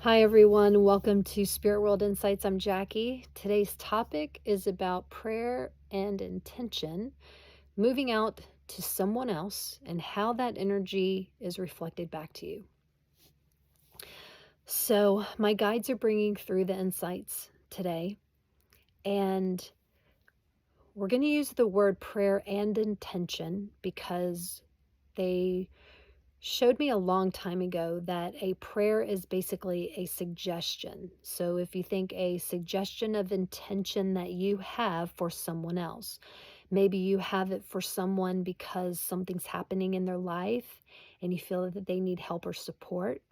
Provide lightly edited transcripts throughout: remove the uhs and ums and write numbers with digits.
Hi, everyone. Welcome to Spirit World Insights. I'm Jackie. Today's topic is about prayer and intention, moving out to someone else and how that energy is reflected back to you. So, my guides are bringing through the insights today, and we're going to use the word prayer and intention because they showed me a long time ago that a prayer is basically a suggestion. So if you think a suggestion of intention that you have for someone else, maybe you have it for someone because something's happening in their life and you feel that they need help or support,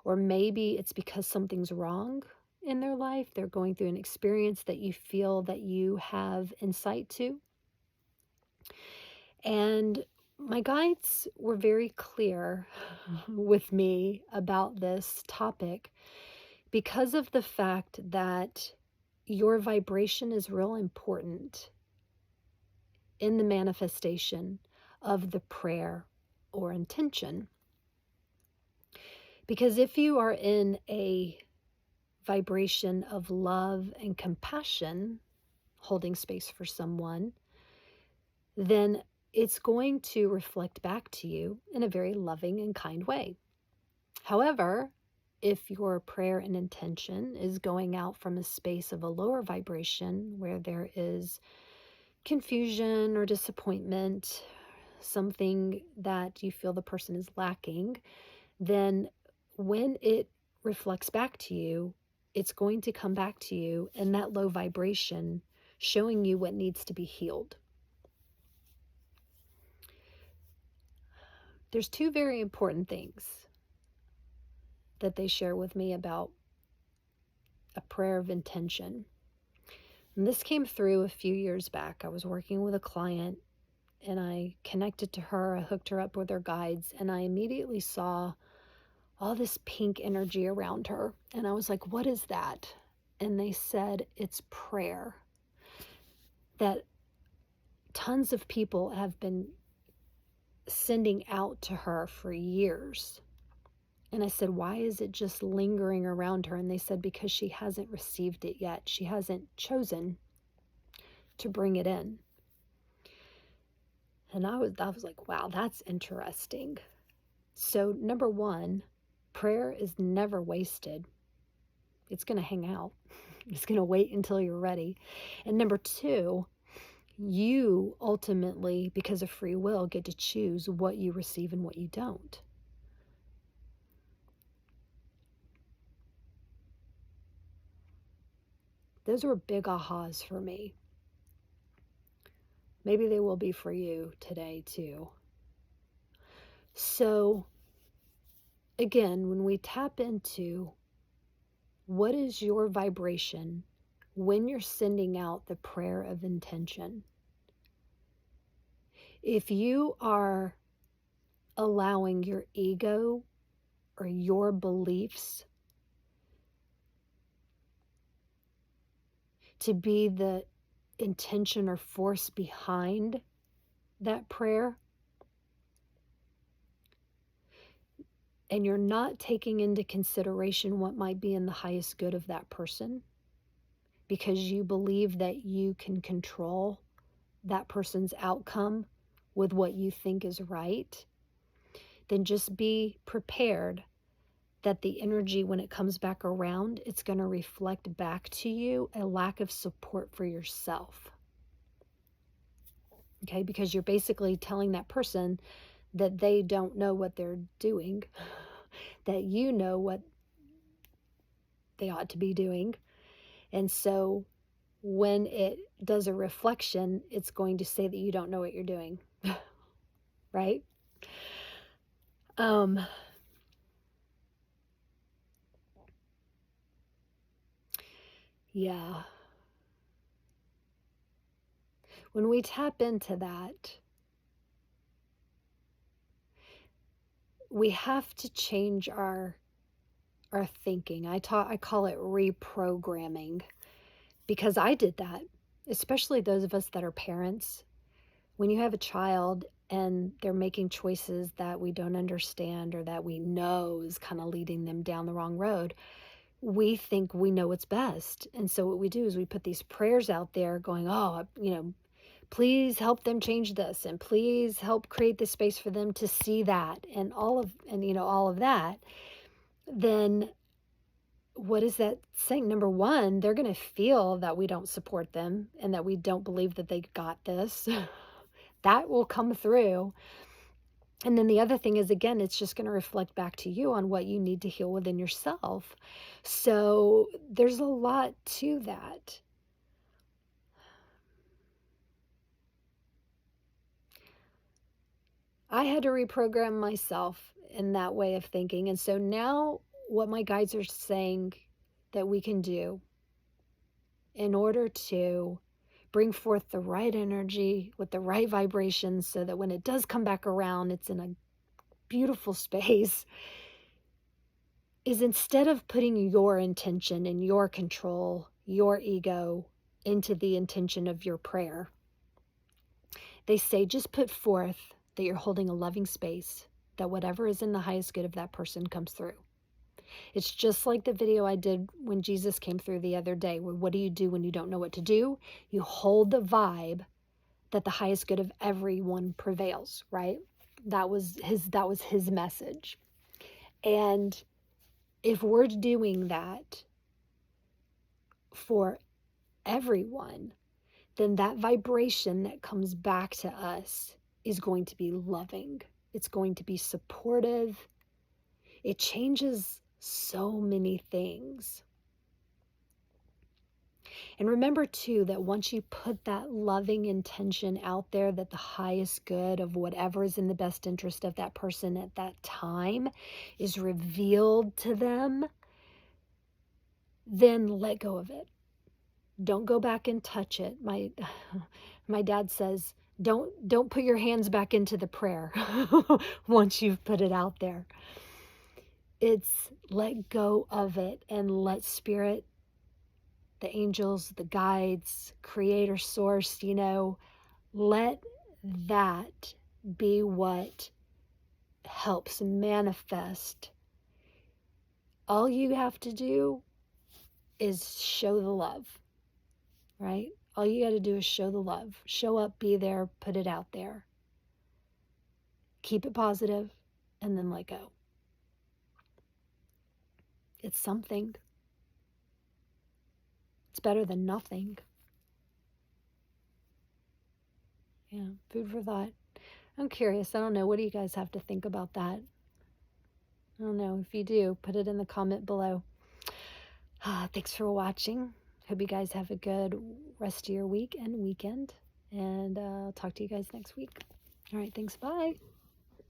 or maybe it's because something's wrong in their life. They're going through an experience that you feel that you have insight to. And my guides were very clear with me about this topic because of the fact that your vibration is real important in the manifestation of the prayer or intention. Because if you are in a vibration of love and compassion, holding space for someone, then it's going to reflect back to you in a very loving and kind way. However, if your prayer and intention is going out from a space of a lower vibration where there is confusion or disappointment, something that you feel the person is lacking, then when it reflects back to you, it's going to come back to you in that low vibration, showing you what needs to be healed. There's two very important things that they share with me about a prayer of intention. And this came through a few years back. I was working with a client and I connected to her. I hooked her up with her guides, and I immediately saw all this pink energy around her. And I was like, what is that? And they said, it's prayer. That tons of people have been sending out to her for years. And I said, why is it just lingering around her? And they said, because she hasn't received it yet. She hasn't chosen to bring it in. And I was like, wow, that's interesting. So number one, prayer is never wasted. It's going to hang out. It's going to wait until you're ready. And number two, you ultimately, because of free will, get to choose what you receive and what you don't. Those were big ahas for me. Maybe they will be for you today too. So again, when we tap into what is your vibration when you're sending out the prayer of intention, if you are allowing your ego or your beliefs to be the intention or force behind that prayer, and you're not taking into consideration what might be in the highest good of that person because you believe that you can control that person's outcome with what you think is right, then just be prepared that the energy, when it comes back around, it's going to reflect back to you a lack of support for yourself. Okay, because you're basically telling that person that they don't know what they're doing, that you know what they ought to be doing. And so when it does a reflection, it's going to say that you don't know what you're doing. Right? Yeah. When we tap into that, we have to change our thinking. I call it reprogramming, because I did that, especially those of us that are parents. When you have a child and they're making choices that we don't understand or that we know is kind of leading them down the wrong road, we think we know what's best. And so what we do is we put these prayers out there going, oh, please help them change this, and please help create the space for them to see that, and all of that. Then what is that saying? Number one, they're going to feel that we don't support them and that we don't believe that they got this. That will come through. And then the other thing is, again, it's just going to reflect back to you on what you need to heal within yourself. So there's a lot to that. I had to reprogram myself in that way of thinking. And so now what my guides are saying that we can do in order to bring forth the right energy with the right vibrations so that when it does come back around, it's in a beautiful space, is instead of putting your intention and your control, your ego into the intention of your prayer, they say just put forth that you're holding a loving space, that whatever is in the highest good of that person comes through. It's just like the video I did when Jesus came through the other day, where what do you do when you don't know what to do? You hold the vibe that the highest good of everyone prevails, right? That was his message. And if we're doing that for everyone, then that vibration that comes back to us is going to be loving. It's going to be supportive. It changes so many things. And remember too, that once you put that loving intention out there, that the highest good of whatever is in the best interest of that person at that time is revealed to them, then let go of it. Don't go back and touch it. My dad says, don't put your hands back into the prayer once you've put it out there. It's let go of it and let spirit, the angels, the guides, creator, source, let that be what helps manifest. All you have to do is show the love, right? All you got to do is show the love. Show up, be there, put it out there. Keep it positive, and then let go. It's something. It's better than nothing. Yeah, food for thought. I'm curious. I don't know. What do you guys have to think about that? I don't know. If you do, put it in the comment below. Thanks for watching. Hope you guys have a good rest of your week and weekend. And I'll talk to you guys next week. All right. Thanks. Bye.